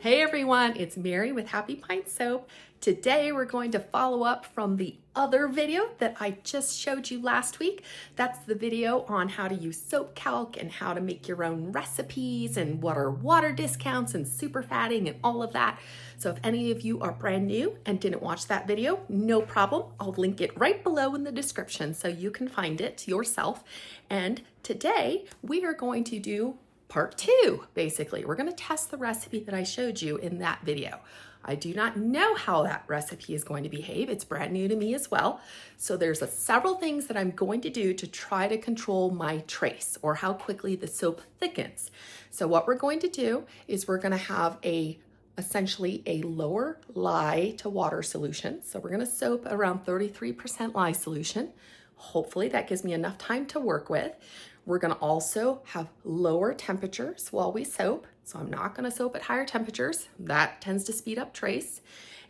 Hey everyone, it's Mary with Happy Pine Soap. Today we're going to follow up from the other video that I just showed you last week. That's the video on how to use SoapCalc and how to make your own recipes and what are water discounts and super fatting and all of that. So if any of you are brand new and didn't watch that video, no problem. I'll link it right below in the description so you can find it yourself. And today we are going to do part two, basically. We're gonna test the recipe that I showed you in that video. I do not know how that recipe is going to behave. It's brand new to me as well. So there's several things that I'm going to do to try to control my trace or how quickly the soap thickens. So what we're going to do is we're gonna have essentially a lower lye to water solution. So we're gonna soap around 33% lye solution. Hopefully that gives me enough time to work with. We're gonna also have lower temperatures while we soap. So I'm not gonna soap at higher temperatures. That tends to speed up trace.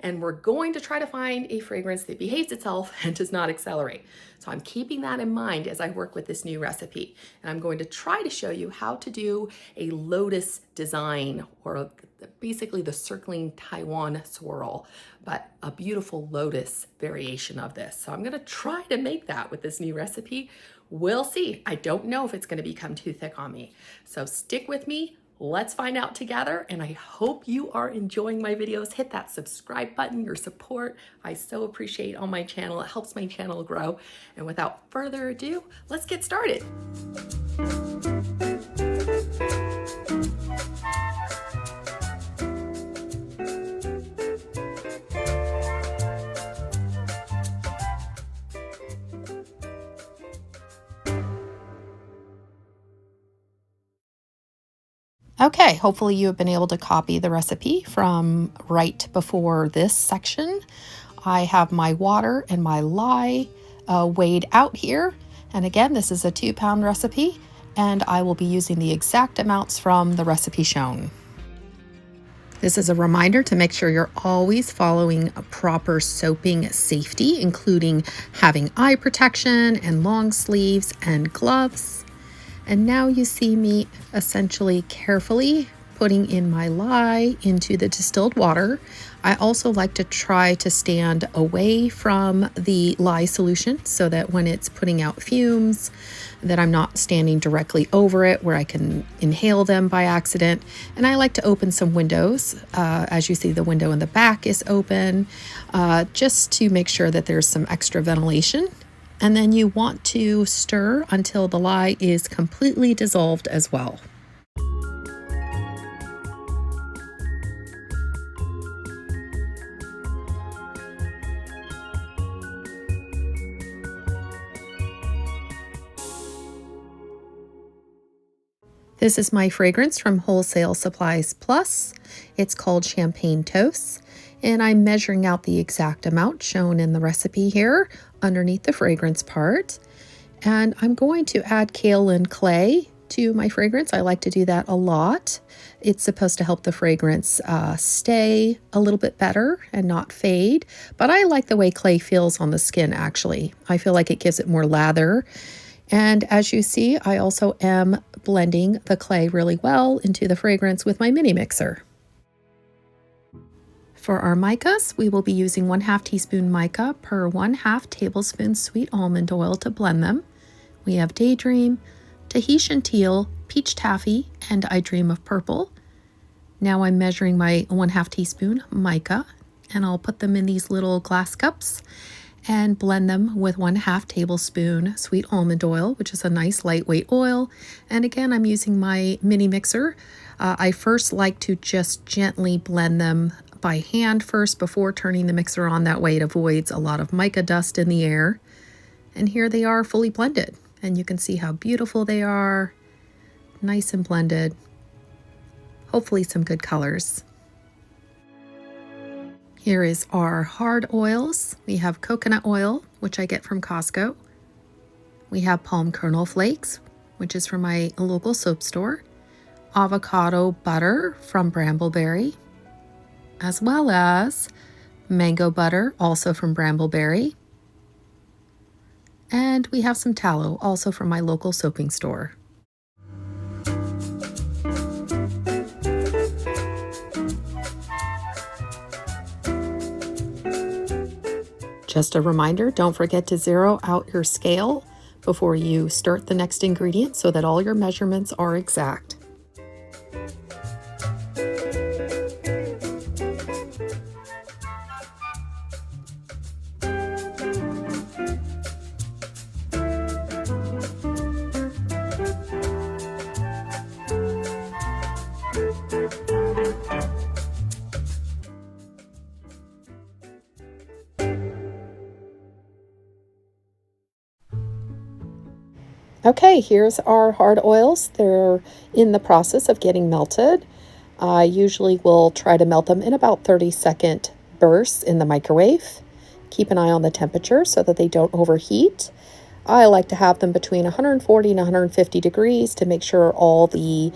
And we're going to try to find a fragrance that behaves itself and does not accelerate. So I'm keeping that in mind as I work with this new recipe. And I'm going to try to show you how to do a Lotus design, or basically the circling Taiwan Swirl, but a beautiful Lotus variation of this. So I'm gonna try to make that with this new recipe. We'll see. I don't know if it's gonna become too thick on me. So stick with me. Let's find out together, and I hope you are enjoying my videos. Hit that subscribe button, your support. I so appreciate on my channel. It helps my channel grow. And without further ado, let's get started. Okay, hopefully you have been able to copy the recipe from right before this section. I have my water and my lye weighed out here. And again, this is a 2-pound recipe, and I will be using the exact amounts from the recipe shown. This is a reminder to make sure you're always following proper soaping safety, including having eye protection and long sleeves and gloves. And now you see me essentially carefully putting in my lye into the distilled water. I also like to try to stand away from the lye solution so that when it's putting out fumes, that I'm not standing directly over it where I can inhale them by accident. And I like to open some windows. As you see, the window in the back is open, just to make sure that there's some extra ventilation. And then you want to stir until the lye is completely dissolved as well. This is my fragrance from Wholesale Supplies Plus. It's called Champagne Toast, and I'm measuring out the exact amount shown in the recipe here underneath the fragrance part. And I'm going to add kaolin clay to my fragrance. I like to do that a lot. It's supposed to help the fragrance stay a little bit better and not fade. But I like the way clay feels on the skin, actually. I feel like it gives it more lather. And as you see, I also am blending the clay really well into the fragrance with my mini mixer. For our micas, we will be using 1/2 teaspoon mica per 1/2 tablespoon sweet almond oil to blend them. We have Daydream, Tahitian Teal, Peach Taffy, and I Dream of Purple. Now I'm measuring my 1/2 teaspoon mica, and I'll put them in these little glass cups and blend them with 1/2 tablespoon sweet almond oil, which is a nice lightweight oil. And again, I'm using my mini mixer. I first like to just gently blend them by hand first before turning the mixer on. That way it avoids a lot of mica dust in the air. And here they are fully blended. And you can see how beautiful they are. Nice and blended. Hopefully some good colors. Here is our hard oils. We have coconut oil, which I get from Costco. We have palm kernel flakes, which is from my local soap store. Avocado butter from Brambleberry, as well as mango butter, also from Brambleberry. And we have some tallow, also from my local soaping store. Just a reminder, don't forget to zero out your scale before you start the next ingredient so that all your measurements are exact. Okay, here's our hard oils. They're in the process of getting melted. I usually will try to melt them in about 30-second bursts in the microwave. Keep an eye on the temperature so that they don't overheat. I like to have them between 140 and 150 degrees to make sure all the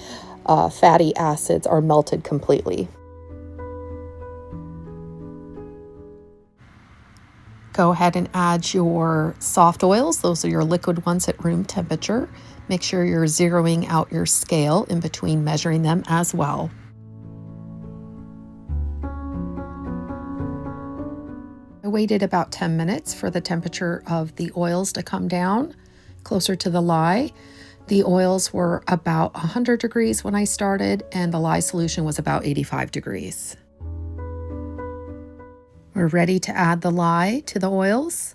fatty acids are melted completely. Go ahead and add your soft oils. Those are your liquid ones at room temperature. Make sure you're zeroing out your scale in between measuring them as well. I waited about 10 minutes for the temperature of the oils to come down closer to the lye. The oils were about 100 degrees when I started, and the lye solution was about 85 degrees. We're ready to add the lye to the oils.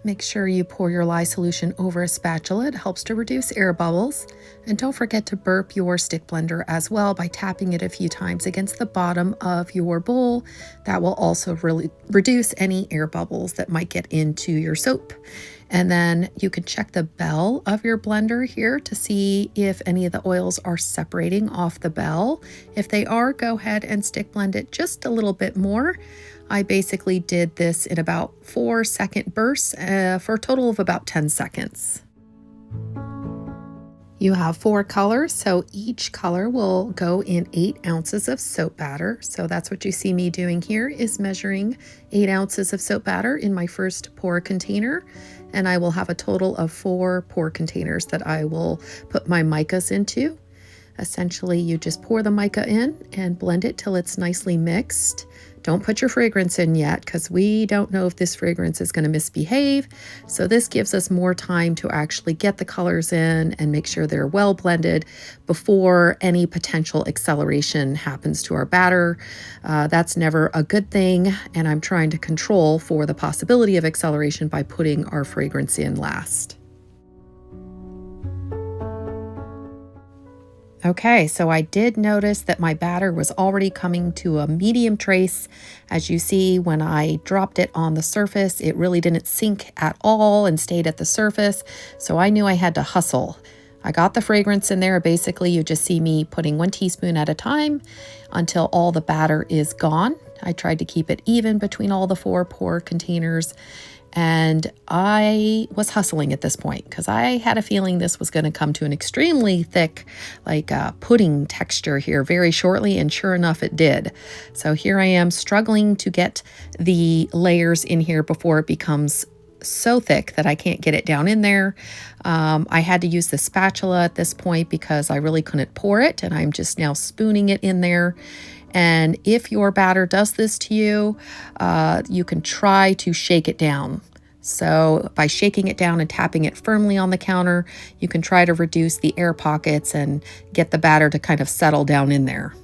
Make sure you pour your lye solution over a spatula. It helps to reduce air bubbles. And don't forget to burp your stick blender as well by tapping it a few times against the bottom of your bowl. That will also really reduce any air bubbles that might get into your soap. And then you can check the bell of your blender here to see if any of the oils are separating off the bell. If they are, go ahead and stick blend it just a little bit more. I basically did this in about 4-second bursts for a total of about 10 seconds. You have 4 colors, so each color will go in 8 ounces of soap batter. So that's what you see me doing here, is measuring 8 ounces of soap batter in my first pour container. And I will have a total of 4 pour containers that I will put my micas into. Essentially, you just pour the mica in and blend it till it's nicely mixed. Don't put your fragrance in yet because we don't know if this fragrance is going to misbehave. So this gives us more time to actually get the colors in and make sure they're well blended before any potential acceleration happens to our batter. That's never a good thing, and I'm trying to control for the possibility of acceleration by putting our fragrance in last. Okay, so I did notice that my batter was already coming to a medium trace. As you see, when I dropped it on the surface, it really didn't sink at all and stayed at the surface. So I knew I had to hustle. I got the fragrance in there. Basically, you just see me putting 1 teaspoon at a time until all the batter is gone. I tried to keep it even between all the 4 pour containers. And I was hustling at this point because I had a feeling this was going to come to an extremely thick, like pudding texture here very shortly, and sure enough, it did. So here I am struggling to get the layers in here before it becomes so thick that I can't get it down in there. I had to use the spatula at this point because I really couldn't pour it, and I'm just now spooning it in there. And if your batter does this to you, you can try to shake it down. So by shaking it down and tapping it firmly on the counter, you can try to reduce the air pockets and get the batter to kind of settle down in there.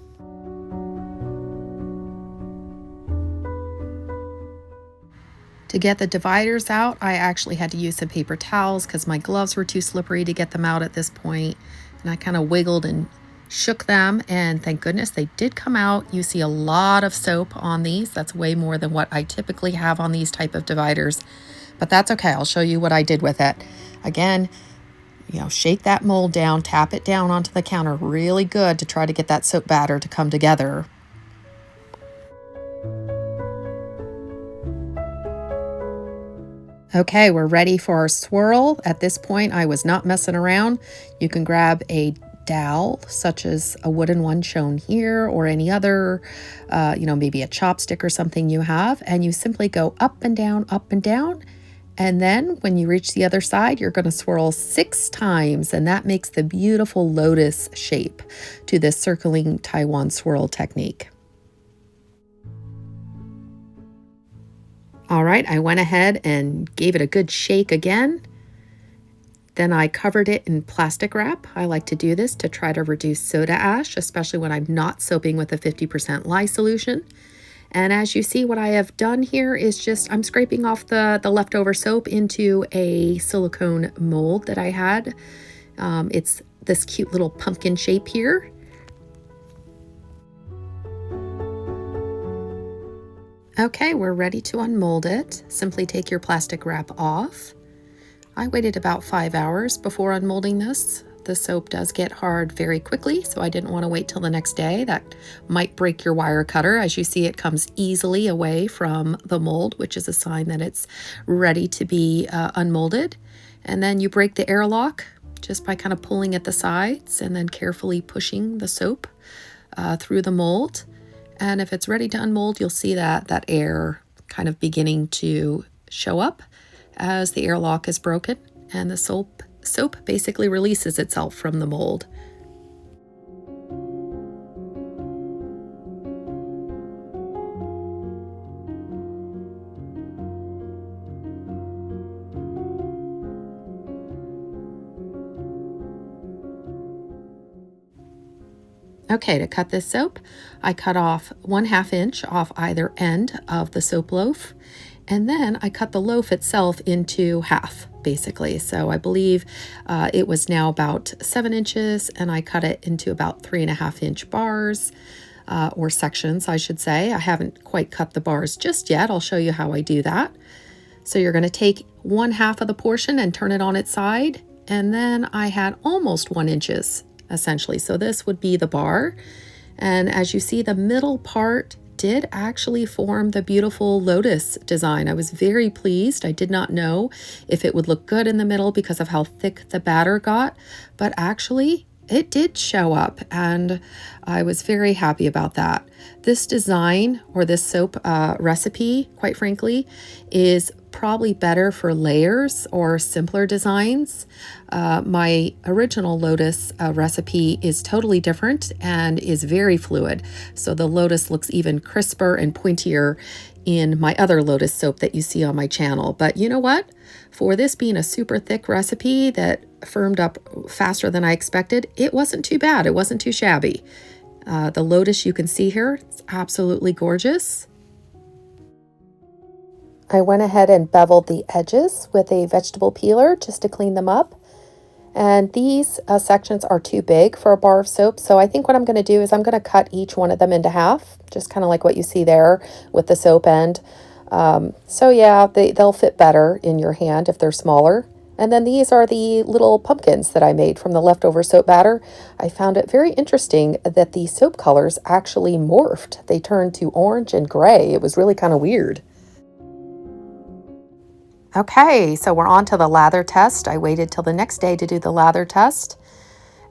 To get the dividers out, I actually had to use some paper towels because my gloves were too slippery to get them out at this point. And I kind of wiggled and shook them, and thank goodness they did come out. You see a lot of soap on these. That's way more than what I typically have on these type of dividers, but that's okay. I'll show you what I did with it. Again, shake that mold down, tap it down onto the counter really good to try to get that soap batter to come together. Okay, we're ready for our swirl. At this point, I was not messing around. You can grab a dowel, such as a wooden one shown here, or any other, maybe a chopstick or something you have, and you simply go up and down, and then when you reach the other side, you're going to swirl 6 times, and that makes the beautiful lotus shape to this circling Taiwan swirl technique. All right, I went ahead and gave it a good shake again. Then I covered it in plastic wrap. I like to do this to try to reduce soda ash, especially when I'm not soaping with a 50% lye solution. And as you see, what I have done here is just I'm scraping off the leftover soap into a silicone mold that I had. It's this cute little pumpkin shape here. Okay, we're ready to unmold it. Simply take your plastic wrap off. I waited about 5 hours before unmolding this. The soap does get hard very quickly, so I didn't want to wait till the next day. That might break your wire cutter. As you see, it comes easily away from the mold, which is a sign that it's ready to be unmolded. And then you break the airlock just by kind of pulling at the sides and then carefully pushing the soap through the mold. And if it's ready to unmold, you'll see that air kind of beginning to show up as the airlock is broken and the soap basically releases itself from the mold. Okay, to cut this soap, I cut off 1/2 inch off either end of the soap loaf, and then I cut the loaf itself into half, basically. So I believe it was now about 7 inches, and I cut it into about 3.5 inch bars, or sections, I should say. I haven't quite cut the bars just yet. I'll show you how I do that. So you're going to take 1/2 of the portion and turn it on its side, and then I had almost 1 inches essentially. So this would be the bar. And as you see, the middle part did actually form the beautiful lotus design. I was very pleased. I did not know if it would look good in the middle because of how thick the batter got, but actually it did show up, and I was very happy about that. This design, or this soap recipe, quite frankly, is probably better for layers or simpler designs. My original Lotus recipe is totally different and is very fluid. So the Lotus looks even crisper and pointier in my other Lotus soap that you see on my channel. But you know what? For this being a super thick recipe that firmed up faster than I expected, it wasn't too bad. It wasn't too shabby. The Lotus you can see here, it's absolutely gorgeous. I went ahead and beveled the edges with a vegetable peeler just to clean them up. And these sections are too big for a bar of soap. So I think what I'm going to do is I'm going to cut each one of them into half, just kind of like what you see there with the soap end. So yeah, they'll fit better in your hand if they're smaller. And then these are the little pumpkins that I made from the leftover soap batter. I found it very interesting that the soap colors actually morphed. They turned to orange and gray. It was really kind of weird. Okay, so we're on to the lather test. I waited till the next day to do the lather test.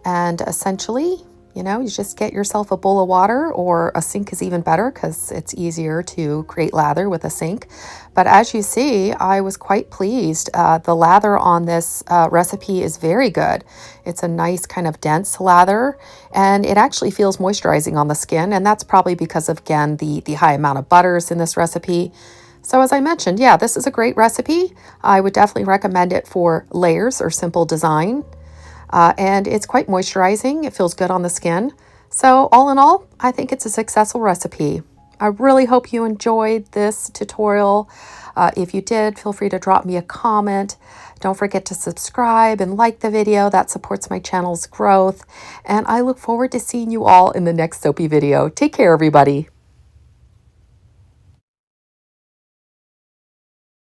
And essentially, you just get yourself a bowl of water, or a sink is even better because it's easier to create lather with a sink. But as you see, I was quite pleased. The lather on this recipe is very good. It's a nice kind of dense lather, and it actually feels moisturizing on the skin. And that's probably because of, again, the high amount of butters in this recipe. So as I mentioned, yeah, this is a great recipe. I would definitely recommend it for layers or simple design. And it's quite moisturizing. It feels good on the skin. So all in all, I think it's a successful recipe. I really hope you enjoyed this tutorial. If you did, feel free to drop me a comment. Don't forget to subscribe and like the video. That supports my channel's growth. And I look forward to seeing you all in the next soapy video. Take care, everybody.